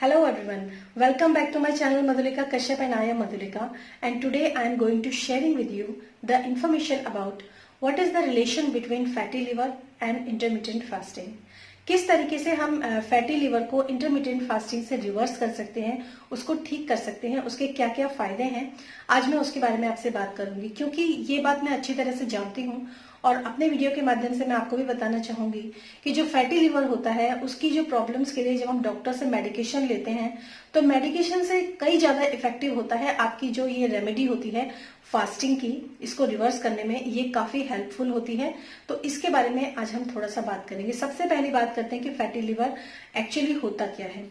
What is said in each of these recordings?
Hello everyone, welcome back to my channel Madhulika Kashyap and I am Madhulika, and today I am going to sharing with you the information about what is the relation between fatty liver and intermittent fasting. किस तरीके से हम fatty liver को intermediate fasting से reverse कर सकते हैं, उसको ठीक कर सकते हैं, उसके क्या क्या फायदे हैं, आज मैं उसके बारे में आपसे बात करूंगी क्योंकि ये बात मैं अच्छी तरह से जानती हूँ और अपने वीडियो के माध्यम से मैं आपको भी बताना चाहूंगी कि जो फैटी लिवर होता है उसकी जो प्रॉब्लम्स के लिए जब हम डॉक्टर से मेडिकेशन लेते हैं तो मेडिकेशन से कई ज्यादा इफेक्टिव होता है आपकी जो ये रेमेडी होती है फास्टिंग की, इसको रिवर्स करने में ये काफी हेल्पफुल होती है। तो इसके बारे में आज हम थोड़ा सा बात करेंगे। सबसे पहली बात करते हैं कि फैटी लिवर एक्चुअली होता क्या है।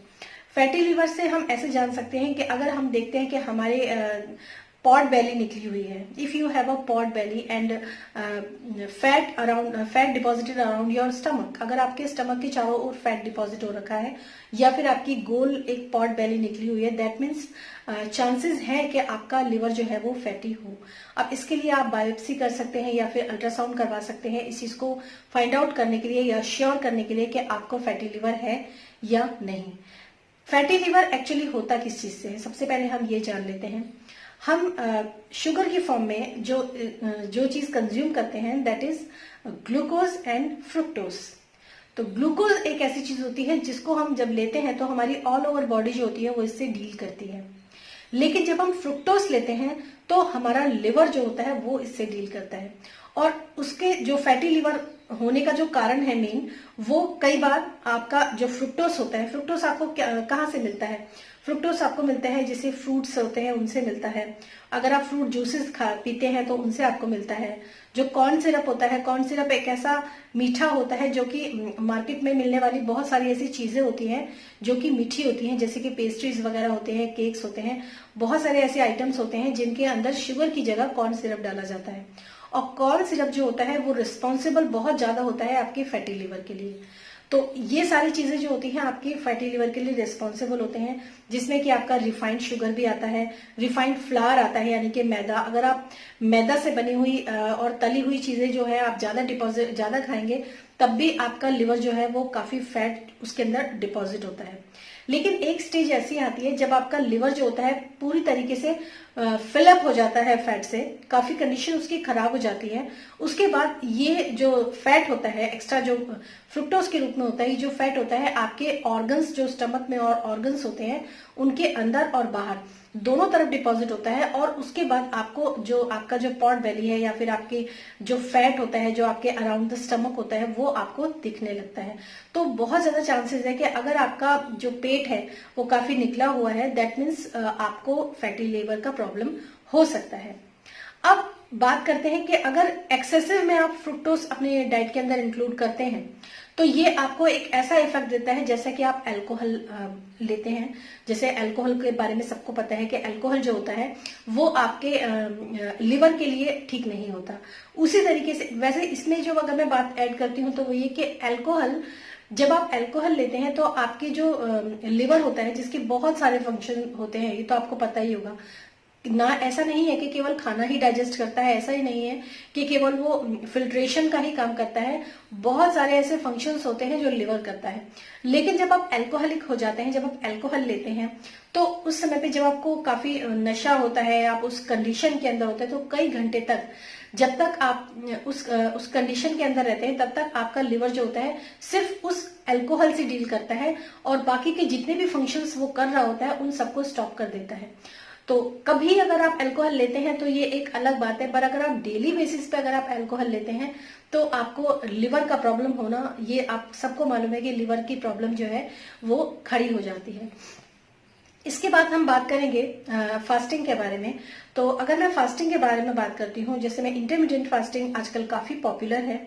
फैटी लिवर से हम ऐसे जान सकते हैं कि अगर हम देखते हैं कि हमारे पॉट बेली निकली हुई है, if you have a pot Bailey and fat deposited around your stomach, अगर आपके स्टमक के चारों ओर फैट डिपॉजिट हो रखा है या फिर आपकी गोल एक पॉट बेली निकली हुई है, दैट मीन्स चांसेस है कि आपका लिवर जो है वो फैटी हो। अब इसके लिए आप बायोप्सी कर सकते हैं या फिर अल्ट्रासाउंड करवा सकते हैं इस चीज को फाइंड आउट करने के लिए या श्योर करने के लिए कि आपको फैटी लिवर है या नहीं। फैटी लिवर एक्चुअली होता किस चीज से है, सबसे पहले हम ये जान लेते हैं। हम शुगर की फॉर्म में जो चीज कंज्यूम करते हैं that is glucose and fructose. तो ग्लूकोज एक ऐसी चीज होती है जिसको हम जब लेते हैं तो हमारी ऑल ओवर बॉडी जो होती है वो इससे डील करती है, लेकिन जब हम फ्रुक्टोज लेते हैं तो हमारा लिवर जो होता है वो इससे डील करता है। और उसके जो फैटी लिवर होने का जो कारण है मेन, वो कई बार आपका जो फ्रुक्टोज होता है, फ्रुक्टोज आपको कहाँ से मिलता है? फ्रुक्टोज आपको मिलता है जैसे फ्रूट्स होते हैं उनसे मिलता है, अगर आप फ्रूट जूसेस पीते हैं तो उनसे आपको मिलता है। जो कॉर्न सिरप होता है, कॉर्न सिरप एक ऐसा मीठा होता है जो कि मार्केट में मिलने वाली बहुत सारी ऐसी चीजें होती हैं जो कि मीठी होती हैं, जैसे कि पेस्ट्रीज वगैरह होते हैं, केक्स होते हैं, बहुत सारे ऐसे आइटम्स होते हैं जिनके अंदर शुगर की जगह कॉर्न सिरप डाला जाता है। और कॉर्न सिरप जो होता है वो रिस्पॉन्सिबल बहुत ज्यादा होता है आपके फैटी लिवर के लिए। तो ये सारी चीजें जो होती हैं आपकी फैटी लिवर के लिए रिस्पॉन्सिबल होते हैं, जिसमें कि आपका रिफाइंड शुगर भी आता है, रिफाइंड फ्लावर आता है यानी कि मैदा। अगर आप मैदा से बनी हुई और तली हुई चीजें जो है आप ज्यादा खाएंगे तब भी आपका लिवर जो है वो काफी फैट उसके अंदर डिपॉजिट होता है। लेकिन एक स्टेज ऐसी आती है जब आपका लिवर जो होता है पूरी तरीके से फिलअप हो जाता है फैट से, काफी कंडीशन उसकी खराब हो जाती है। उसके बाद ये जो फैट होता है एक्स्ट्रा जो फ्रुक्टोज के रूप में होता है, जो फैट होता है आपके ऑर्गन्स जो स्टमक में और ऑर्गन्स होते हैं उनके अंदर और बाहर दोनों तरफ डिपॉजिट होता है। और उसके बाद आपको जो आपका जो पॉट बेली है या फिर आपके जो फैट होता है जो आपके अराउंड द स्टमक होता है वो आपको दिखने लगता है। तो बहुत ज्यादा चांसेस है कि अगर आपका जो पेट है वो काफी निकला हुआ है, दैट मीन्स आपको फैटी लिवर का प्रॉब्लम हो सकता है। अब बात करते हैं कि अगर एक्सेसिव में आप फ्रुक्टोज अपने डाइट के अंदर इंक्लूड करते हैं तो ये आपको एक ऐसा इफेक्ट देता है जैसा कि आप अल्कोहल लेते हैं। जैसे अल्कोहल के बारे में सबको पता है कि अल्कोहल जो होता है वो आपके लिवर के लिए ठीक नहीं होता। उसी तरीके से वैसे इसमें जो अगर मैं बात ऐड करती हूँ तो वो ये कि अल्कोहल, जब आप अल्कोहल लेते हैं तो आपके जो लिवर होता है जिसके बहुत सारे फंक्शन होते हैं, ये तो आपको पता ही होगा ना। ऐसा नहीं है कि केवल खाना ही डाइजेस्ट करता है, ऐसा ही नहीं है कि केवल वो फिल्ट्रेशन का ही काम करता है, बहुत सारे ऐसे फंक्शंस होते हैं जो लिवर करता है। लेकिन जब आप अल्कोहलिक हो जाते हैं, जब आप अल्कोहल लेते हैं तो उस समय पे जब आपको काफी नशा होता है, आप उस कंडीशन के अंदर होते हैं, तो कई घंटे तक जब तक आप उस कंडीशन के अंदर रहते हैं तब तक आपका लिवर जो होता है सिर्फ उस अल्कोहल से डील करता है और बाकी के जितने भी फंक्शंस वो कर रहा होता है उन सबको स्टॉप कर देता है। तो कभी अगर आप अल्कोहल लेते हैं तो ये एक अलग बात है, पर अगर आप डेली बेसिस पे अगर आप अल्कोहल लेते हैं तो आपको लिवर का प्रॉब्लम होना, ये आप सबको मालूम है कि लिवर की प्रॉब्लम जो है वो खड़ी हो जाती है। इसके बाद हम बात करेंगे फास्टिंग के बारे में। तो अगर मैं फास्टिंग के बारे में बात करती हूँ, जैसे मैं इंटरमीडिएट फास्टिंग आजकल काफी पॉपुलर है।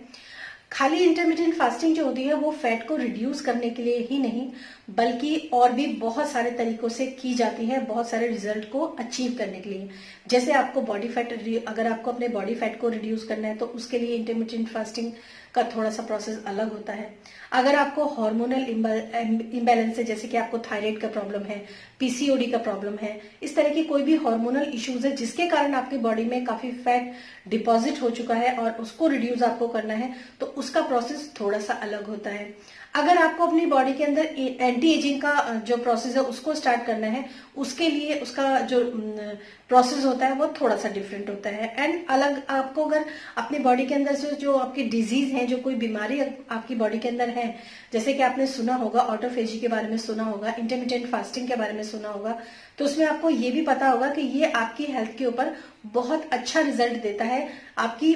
खाली इंटरमीडिएट फास्टिंग जो होती है वो फैट को रिड्यूस करने के लिए ही नहीं बल्कि और भी बहुत सारे तरीकों से की जाती है, बहुत सारे रिजल्ट को अचीव करने के लिए। जैसे आपको बॉडी फैट, अगर आपको अपने बॉडी फैट को रिड्यूस करना है तो उसके लिए इंटरमीडिएट फास्टिंग का थोड़ा सा प्रोसेस अलग होता है। अगर आपको हार्मोनल इम्बैलेंस है, जैसे कि आपको थायराइड का प्रॉब्लम है, पीसीओडी का प्रॉब्लम है, इस तरह की कोई भी हार्मोनल इश्यूज है जिसके कारण आपकी बॉडी में काफी फैट डिपॉजिट हो चुका है और उसको रिड्यूस आपको करना है, तो उसका प्रोसेस थोड़ा सा अलग होता है। अगर आपको अपनी बॉडी के अंदर एंटी एजिंग का जो प्रोसेस है उसको स्टार्ट करना है, उसके लिए उसका जो प्रोसेस होता है वो थोड़ा सा डिफरेंट होता है। एंड अलग आपको अगर अपनी बॉडी के अंदर से जो आपकी डिजीज है, जो कोई बीमारी आपकी बॉडी के अंदर है, जैसे कि आपने सुना होगा ऑटोफेजी के बारे में सुना होगा, इंटरमिटेंट फास्टिंग के बारे में सुना होगा, तो उसमें आपको ये भी पता होगा कि ये आपकी हेल्थ के ऊपर बहुत अच्छा रिजल्ट देता है, आपकी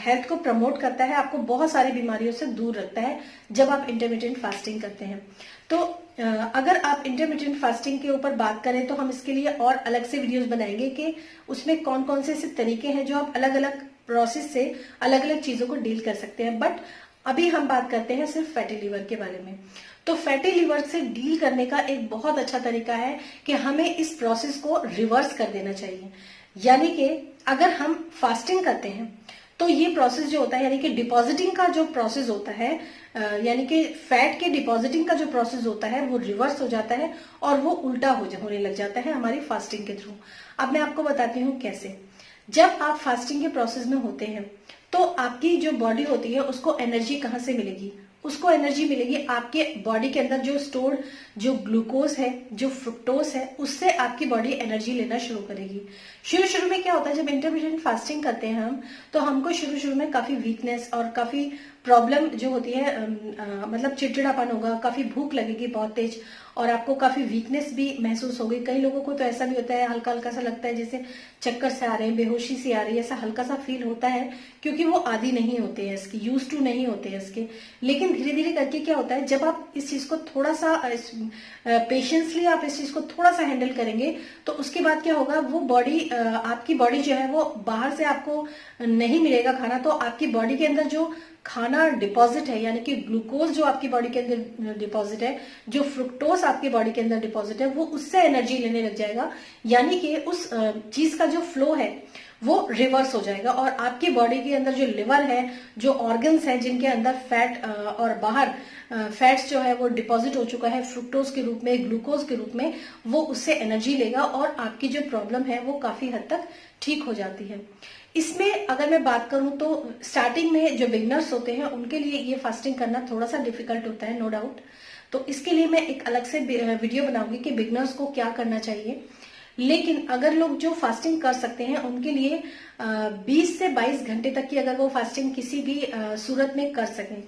हेल्थ को प्रमोट करता है, आपको बहुत सारी बीमारियों से दूर रखता है जब आप इंटरमिटेंट फास्टिंग करते हैं। तो अगर आप इंटरमिटेंट फास्टिंग के ऊपर बात करें तो हम इसके लिए और अलग से वीडियोस बनाएंगे कि उसमें कौन कौन से ऐसे तरीके हैं जो आप अलग अलग प्रोसेस से अलग अलग चीजों को डील कर सकते हैं। बट अभी हम बात करते हैं सिर्फ फैटी लिवर के बारे में। तो फैटी लिवर से डील करने का एक बहुत अच्छा तरीका है कि हमें इस प्रोसेस को रिवर्स कर देना चाहिए। यानी कि अगर हम फास्टिंग करते हैं तो ये प्रोसेस जो होता है, यानी कि डिपॉजिटिंग का जो प्रोसेस होता है, यानी कि फैट के डिपॉजिटिंग का जो प्रोसेस होता है वो रिवर्स हो जाता है और वो उल्टा होने लग जाता है हमारी फास्टिंग के थ्रू। अब मैं आपको बताती हूँ कैसे। जब आप फास्टिंग के प्रोसेस में होते हैं तो आपकी जो बॉडी होती है उसको एनर्जी कहाँ से मिलेगी? उसको एनर्जी मिलेगी आपके बॉडी के अंदर जो स्टोर्ड जो ग्लूकोज है, जो फ्रुक्टोज है, उससे आपकी बॉडी एनर्जी लेना शुरू करेगी। शुरू में क्या होता है, जब इंटरमिटेंट फास्टिंग करते हैं हम, तो हमको शुरू में काफी वीकनेस और काफी प्रॉब्लम जो होती है, मतलब चिड़चिड़ापन होगा, काफी भूख लगेगी बहुत तेज, और आपको काफी वीकनेस भी महसूस होगी। कई लोगों को तो ऐसा भी होता है, हल्का हल्का सा लगता है जैसे चक्कर से आ रहे हैं, बेहोशी सी आ रही है, ऐसा हल्का सा फील होता है, क्योंकि वो आदी नहीं होते हैं इसकी, यूज टू नहीं होते हैं इसके। लेकिन धीरे धीरे करके क्या होता है, जब आप इस चीज को थोड़ा सा पेशेंसली आप इस चीज को थोड़ा सा हैंडल करेंगे तो उसके बाद क्या होगा, वो बॉडी आपकी बॉडी जो है वो बाहर से आपको नहीं मिलेगा खाना, तो आपकी बॉडी के अंदर जो खाना डिपॉजिट है, यानी कि ग्लूकोज जो आपकी बॉडी के अंदर डिपॉजिट है, जो फ्रुक्टोज आपकी बॉडी के अंदर डिपॉजिट है, वो उससे एनर्जी लेने लग जाएगा। यानी कि उस चीज का जो फ्लो है वो रिवर्स हो जाएगा और आपकी बॉडी के अंदर जो लिवर है, जो ऑर्गन्स है जिनके अंदर फैट और बाहर फैट्स जो है वो डिपॉजिट हो चुका है फ्रुक्टोज के रूप में, ग्लूकोज के रूप में, वो उससे एनर्जी लेगा और आपकी जो प्रॉब्लम है वो काफी हद तक ठीक हो जाती है। इसमें अगर मैं बात करूं तो स्टार्टिंग में जो बिगनर्स होते हैं उनके लिए ये फास्टिंग करना थोड़ा सा डिफिकल्ट होता है, नो डाउट। तो इसके लिए मैं एक अलग से वीडियो बनाऊंगी कि बिगनर्स को क्या करना चाहिए। लेकिन अगर लोग जो फास्टिंग कर सकते हैं उनके लिए 20 से 22 घंटे तक की अगर वो फास्टिंग किसी भी सूरत में कर सकें,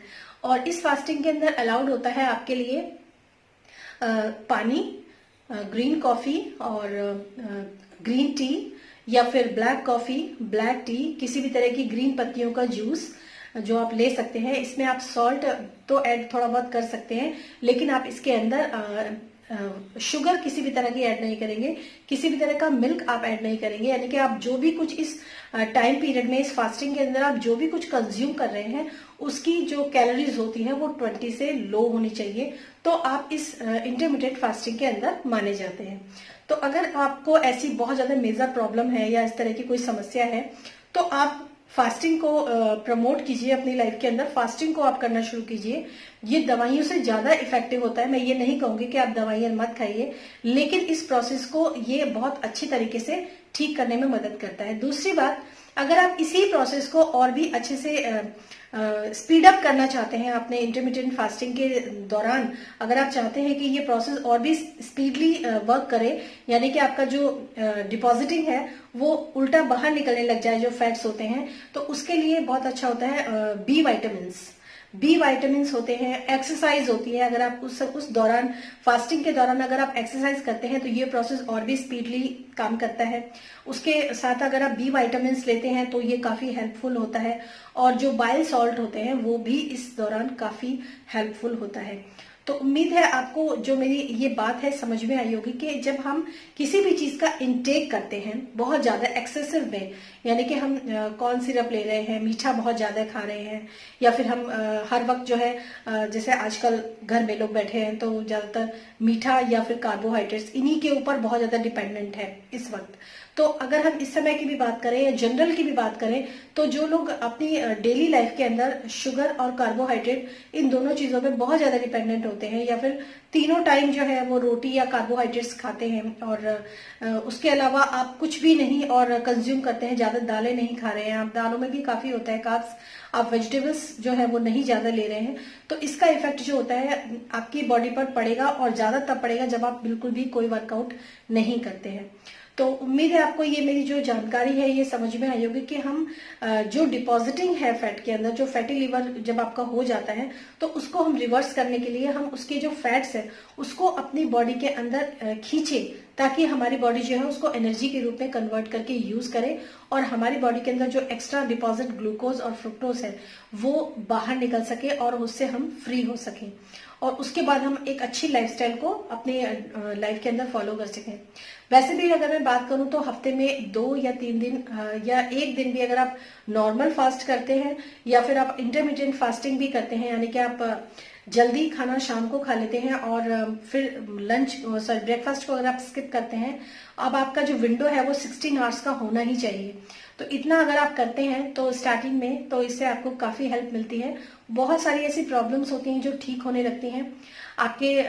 और इस फास्टिंग के अंदर अलाउड होता है आपके लिए पानी, ग्रीन कॉफी और ग्रीन टी, या फिर ब्लैक कॉफी, ब्लैक टी, किसी भी तरह की ग्रीन पत्तियों का जूस जो आप ले सकते हैं। इसमें आप सॉल्ट तो ऐड थोड़ा बहुत कर सकते हैं, लेकिन आप इसके अंदर शुगर किसी भी तरह की ऐड नहीं करेंगे, किसी भी तरह का मिल्क आप ऐड नहीं करेंगे। यानी कि आप जो भी कुछ इस टाइम पीरियड में, इस फास्टिंग के अंदर आप जो भी कुछ कंज्यूम कर रहे हैं उसकी जो कैलोरीज होती है वो 20 से लो होनी चाहिए, तो आप इस इंटरमीडिएट फास्टिंग के अंदर माने जाते हैं। तो अगर आपको ऐसी बहुत ज्यादा मेजर प्रॉब्लम है या इस तरह की कोई समस्या है तो आप फास्टिंग को प्रमोट कीजिए अपनी लाइफ के अंदर, फास्टिंग को आप करना शुरू कीजिए। ये दवाइयों से ज्यादा इफेक्टिव होता है। मैं ये नहीं कहूंगी कि आप दवाइयां मत खाइए, लेकिन इस प्रोसेस को ये बहुत अच्छी तरीके से ठीक करने में मदद करता है। दूसरी बात, अगर आप इसी प्रोसेस को और भी अच्छे से स्पीड अप करना चाहते हैं अपने इंटरमिटेंट फास्टिंग के दौरान, अगर आप चाहते हैं कि ये प्रोसेस और भी स्पीडली वर्क करे, यानी कि आपका जो डिपॉजिटिंग है वो उल्टा बाहर निकलने लग जाए जो फैट्स होते हैं, तो उसके लिए बहुत अच्छा होता है बी वाइटामिन होते हैं, एक्सरसाइज होती है। अगर आप उस दौरान, फास्टिंग के दौरान अगर आप एक्सरसाइज करते हैं तो ये प्रोसेस और भी स्पीडली काम करता है। उसके साथ अगर आप बी वाइटामिन लेते हैं तो ये काफी हेल्पफुल होता है, और जो बाइल सॉल्ट होते हैं वो भी इस दौरान काफी हेल्पफुल होता है। तो उम्मीद है आपको जो मेरी ये बात है समझ में आई होगी कि जब हम किसी भी चीज का इंटेक करते हैं बहुत ज्यादा एक्सेसिव में, यानी कि हम कॉर्न सिरप ले रहे हैं, मीठा बहुत ज्यादा खा रहे हैं, या फिर हम हर वक्त जो है जैसे आजकल घर में लोग बैठे हैं तो ज्यादातर मीठा या फिर कार्बोहाइड्रेट्स इन्हीं के ऊपर बहुत ज्यादा डिपेंडेंट है इस वक्त। तो अगर हम इस समय की भी बात करें या जनरल की भी बात करें तो जो लोग अपनी डेली लाइफ के अंदर शुगर और कार्बोहाइड्रेट इन दोनों चीजों पे बहुत ज्यादा डिपेंडेंट होते हैं, या फिर तीनों टाइम जो है वो रोटी या कार्बोहाइड्रेट्स खाते हैं और उसके अलावा आप कुछ भी नहीं और कंज्यूम करते हैं, ज्यादा दालें नहीं खा रहे हैं, आप दालों में भी काफी होता है कार्ब्स, आप वेजिटेबल्स जो है वो नहीं ज्यादा ले रहे हैं, तो इसका इफेक्ट जो होता है आपकी बॉडी पर पड़ेगा और ज्यादा तब पड़ेगा जब आप बिल्कुल भी कोई वर्कआउट नहीं करते हैं। तो उम्मीद है आपको ये मेरी जो जानकारी है ये समझ में आई होगी कि हम जो डिपॉजिटिंग है फैट के अंदर, जो फैटी लिवर जब आपका हो जाता है तो उसको हम रिवर्स करने के लिए हम उसके जो फैट्स है उसको अपनी बॉडी के अंदर खींचे, ताकि हमारी बॉडी जो है उसको एनर्जी के रूप में कन्वर्ट करके यूज करे और हमारी बॉडी के अंदर जो एक्स्ट्रा डिपॉजिट ग्लूकोज और फ्रुक्टोज है वो बाहर निकल सके और उससे हम फ्री हो सकें और उसके बाद हम एक अच्छी लाइफस्टाइल को अपने लाइफ के अंदर फॉलो कर सकें। वैसे भी अगर मैं बात करूं तो हफ्ते में 2 या 3 दिन या 1 दिन भी अगर आप नॉर्मल फास्ट करते हैं या फिर आप इंटरमीडिएट फास्टिंग भी करते हैं, यानी कि आप जल्दी खाना शाम को खा लेते हैं और फिर ब्रेकफास्ट को अगर आप स्किप करते हैं, अब आपका जो विंडो है वो 16 आवर्स का होना ही चाहिए। तो इतना अगर आप करते हैं तो स्टार्टिंग में तो इससे आपको काफी हेल्प मिलती है। बहुत सारी ऐसी प्रॉब्लम्स होती हैं जो ठीक होने लगती हैं, आपके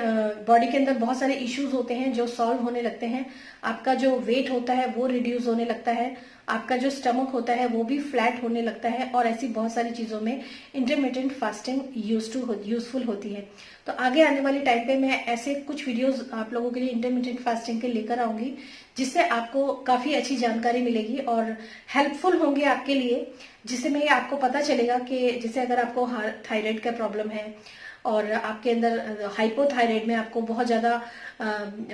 बॉडी के अंदर बहुत सारे इश्यूज होते हैं जो सॉल्व होने लगते हैं, आपका जो वेट होता है वो रिड्यूस होने लगता है, आपका जो स्टमक होता है वो भी फ्लैट होने लगता है और ऐसी बहुत सारी चीजों में इंटरमीडिएट फास्टिंग यूजफुल होती है। तो आगे आने वाले टाइम पे मैं ऐसे कुछ वीडियोस आप लोगों के लिए इंटरमीडिएट फास्टिंग के लेकर आऊंगी, जिससे आपको काफी अच्छी जानकारी मिलेगी और हेल्पफुल होंगे आपके लिए, जिससे में आपको पता चलेगा कि जैसे अगर आपको थायराइड का प्रॉब्लम है और आपके अंदर हाइपोथायराइड में आपको बहुत ज्यादा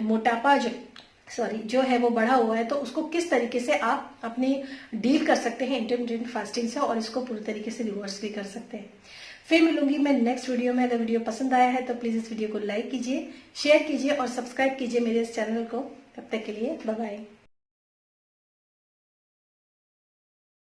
मोटापा जो है वो बढ़ा हुआ है, तो उसको किस तरीके से आप अपनी डील कर सकते हैं इंटरमीडिएट फास्टिंग से और इसको पूरी तरीके से रिवर्स भी कर सकते हैं। फिर मिलूंगी मैं नेक्स्ट वीडियो में। अगर वीडियो पसंद आया है तो प्लीज इस वीडियो को लाइक कीजिए, शेयर कीजिए और सब्सक्राइब कीजिए मेरे इस चैनल को। तब तक के लिए बाय बाय।